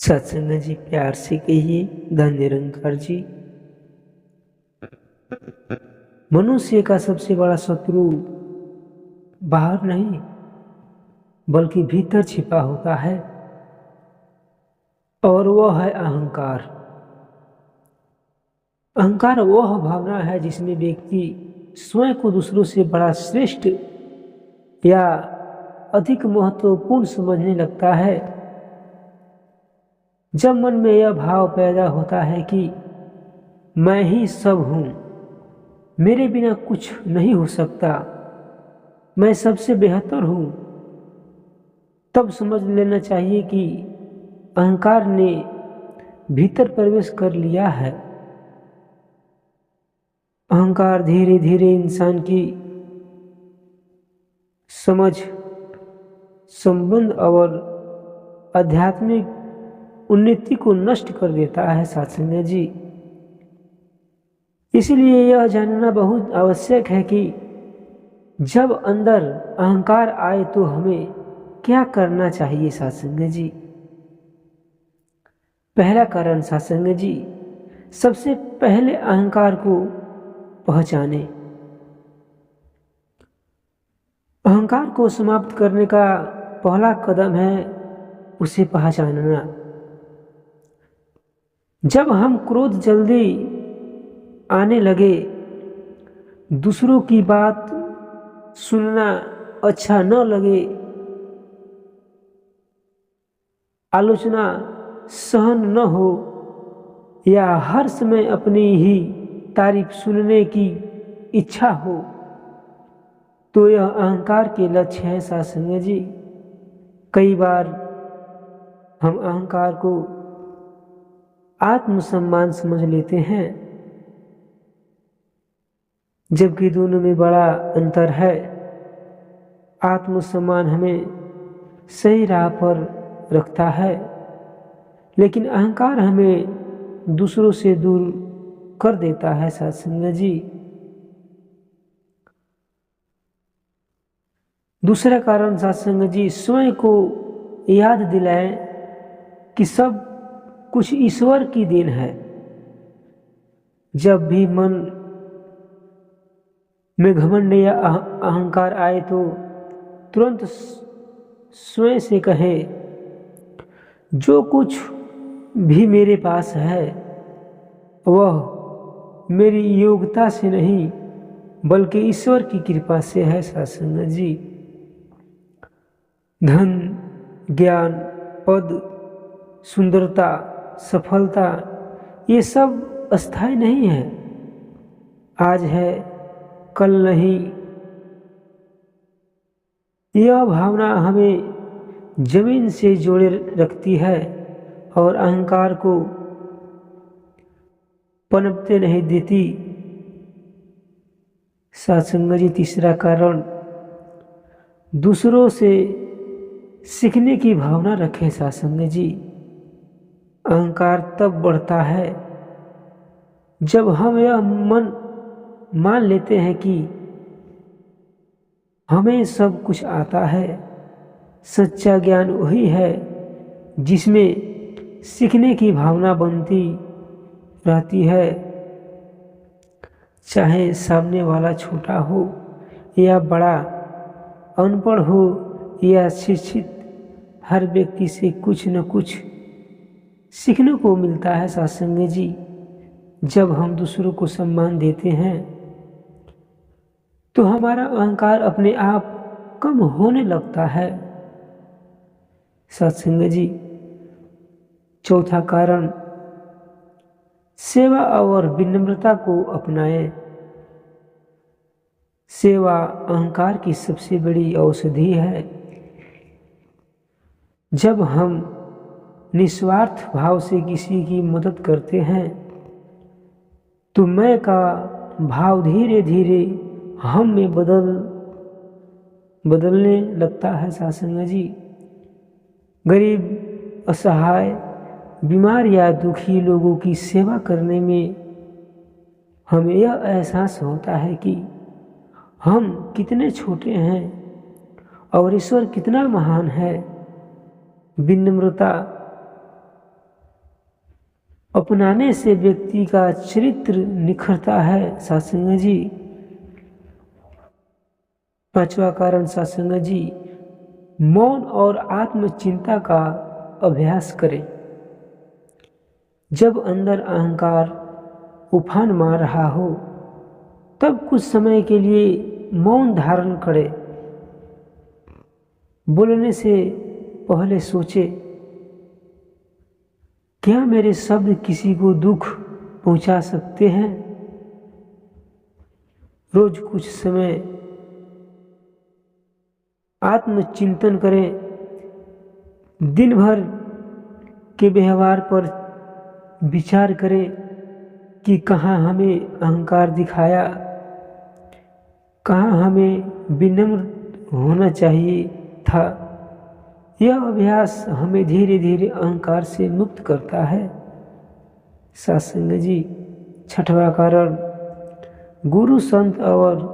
सत्संग जी, प्यार से कहिए धन निरंकार जी। मनुष्य का सबसे बड़ा शत्रु बाहर नहीं बल्कि भीतर छिपा होता है और वह है अहंकार। अहंकार वह भावना है जिसमें व्यक्ति स्वयं को दूसरों से बड़ा, श्रेष्ठ या अधिक महत्वपूर्ण समझने लगता है। जब मन में यह भाव पैदा होता है कि मैं ही सब हूं, मेरे बिना कुछ नहीं हो सकता, मैं सबसे बेहतर हूं, तब समझ लेना चाहिए कि अहंकार ने भीतर प्रवेश कर लिया है। अहंकार धीरे धीरे इंसान की समझ, संबंध और आध्यात्मिक उन्नति को नष्ट कर देता है सत्संग जी। इसलिए यह जानना बहुत आवश्यक है कि जब अंदर अहंकार आए तो हमें क्या करना चाहिए सत्संग जी। पहला कारण सत्संग जी, सबसे पहले अहंकार को पहचाने। अहंकार को समाप्त करने का पहला कदम है उसे पहचानना। जब हम क्रोध जल्दी आने लगे, दूसरों की बात सुनना अच्छा न लगे, आलोचना सहन न हो या हर समय अपनी ही तारीफ सुनने की इच्छा हो, तो यह अहंकार के लक्ष्य है सत्संग जी। कई बार हम अहंकार को आत्मसम्मान समझ लेते हैं, जबकि दोनों में बड़ा अंतर है। आत्मसम्मान हमें सही राह पर रखता है, लेकिन अहंकार हमें दूसरों से दूर कर देता है सत्संग जी। दूसरा कारण सत्संग जी, स्वयं को याद दिलाएं कि सब कुछ ईश्वर की देन है। जब भी मन में घमंड या अहंकार आए तो तुरंत स्वयं से कहे, जो कुछ भी मेरे पास है वह मेरी योग्यता से नहीं बल्कि ईश्वर की कृपा से है सत्संग जी। धन, ज्ञान, पद, सुंदरता, सफलता, ये सब अस्थायी नहीं है। आज है कल नहीं। यह भावना हमें जमीन से जोड़े रखती है और अहंकार को पनपते नहीं देती सत्संग जी। तीसरा कारण, दूसरों से सीखने की भावना रखें सत्संग जी। अहंकार तब बढ़ता है जब हम यह मान लेते हैं कि हमें सब कुछ आता है। सच्चा ज्ञान वही है जिसमें सीखने की भावना बनती रहती है, चाहे सामने वाला छोटा हो या बड़ा, अनपढ़ हो या शिक्षित, हर व्यक्ति से कुछ न कुछ सीखने को मिलता है सत्संग जी। जब हम दूसरों को सम्मान देते हैं तो हमारा अहंकार अपने आप कम होने लगता है सत्संग जी। चौथा कारण, सेवा और विनम्रता को अपनाएं। सेवा अहंकार की सबसे बड़ी औषधि है। जब हम निस्वार्थ भाव से किसी की मदद करते हैं तो मैं का भाव धीरे धीरे हम में बदलने लगता है सत्संग जी। गरीब, असहाय, बीमार या दुखी लोगों की सेवा करने में हमें यह एहसास होता है कि हम कितने छोटे हैं और ईश्वर कितना महान है। विनम्रता अपनाने से व्यक्ति का चरित्र निखरता है सत्संग जी। पांचवा कारण सत्संग जी, मौन और आत्मचिंता का अभ्यास करें। जब अंदर अहंकार उफान मार रहा हो तब कुछ समय के लिए मौन धारण करें। बोलने से पहले सोचे, क्या मेरे शब्द किसी को दुख पहुंचा सकते हैं? रोज कुछ समय आत्मचिंतन करें। दिन भर के व्यवहार पर विचार करें कि कहाँ हमें अहंकार दिखाया, कहाँ हमें विनम्र होना चाहिए था। यह अभ्यास हमें धीरे धीरे अहंकार से मुक्त करता है सत्संग जी। छठवां कारण, गुरु संत और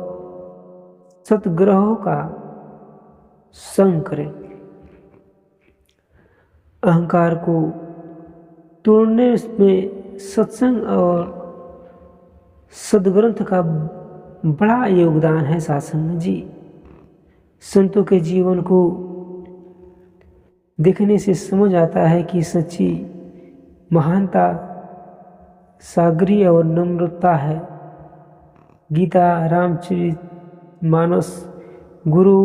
सतग्रहों का संग करें। अहंकार को तोड़ने में सत्संग और सद्ग्रंथ का बड़ा योगदान है सत्संग जी। संतों के जीवन को देखने से समझ आता है कि सच्ची महानता सागरी और नम्रता है। गीता, रामचरितमानस, गुरु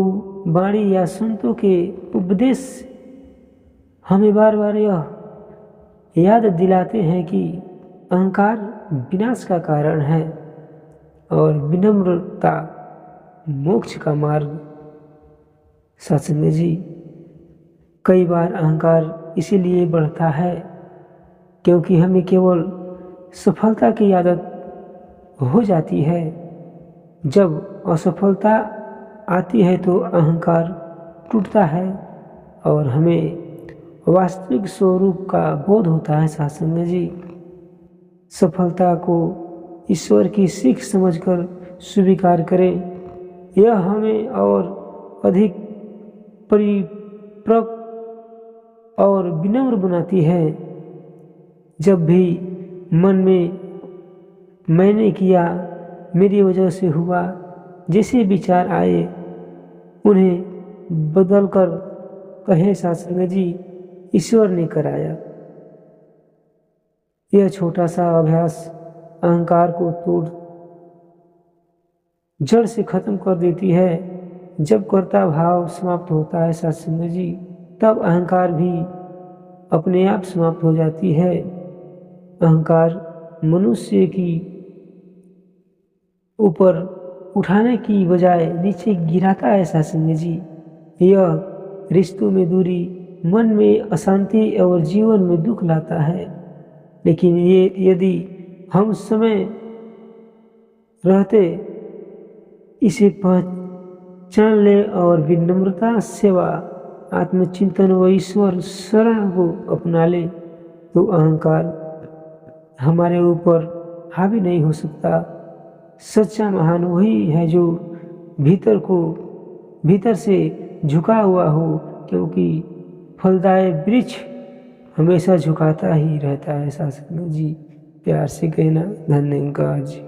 वाणी या संतों के उपदेश हमें बार बार यह याद दिलाते हैं कि अहंकार विनाश का कारण है और विनम्रता मोक्ष का मार्ग सत्संग जी। कई बार अहंकार इसीलिए बढ़ता है क्योंकि हमें केवल सफलता की आदत हो जाती है। जब असफलता आती है तो अहंकार टूटता है और हमें वास्तविक स्वरूप का बोध होता है सत्संग जी। सफलता को ईश्वर की सीख समझकर स्वीकार करें। यह हमें और अधिक परिपक्व और विनम्र बनाती है। जब भी मन में मैंने किया, मेरी वजह से हुआ जैसे विचार आए, उन्हें बदलकर कहे सत्संग जी, ईश्वर ने कराया। यह छोटा सा अभ्यास अहंकार को तोड़ जड़ से खत्म कर देती है। जब कर्ता भाव समाप्त होता है सत्संग जी, तब अहंकार भी अपने आप समाप्त हो जाती है। अहंकार मनुष्य की ऊपर उठाने की बजाय नीचे गिराता है सत्संग जी। यह रिश्तों में दूरी, मन में अशांति और जीवन में दुख लाता है। लेकिन ये यदि हम समय रहते इसे पहचान ले और विनम्रता, सेवा, आत्मचिंतन व ईश्वर शरण को अपना ले तो अहंकार हमारे ऊपर हावी नहीं हो सकता। सच्चा महान वही है जो भीतर से झुका हुआ हो, क्योंकि फलदायी वृक्ष हमेशा झुकाता ही रहता है सत्संग जी। प्यार से कहना, धन्यवाद जी।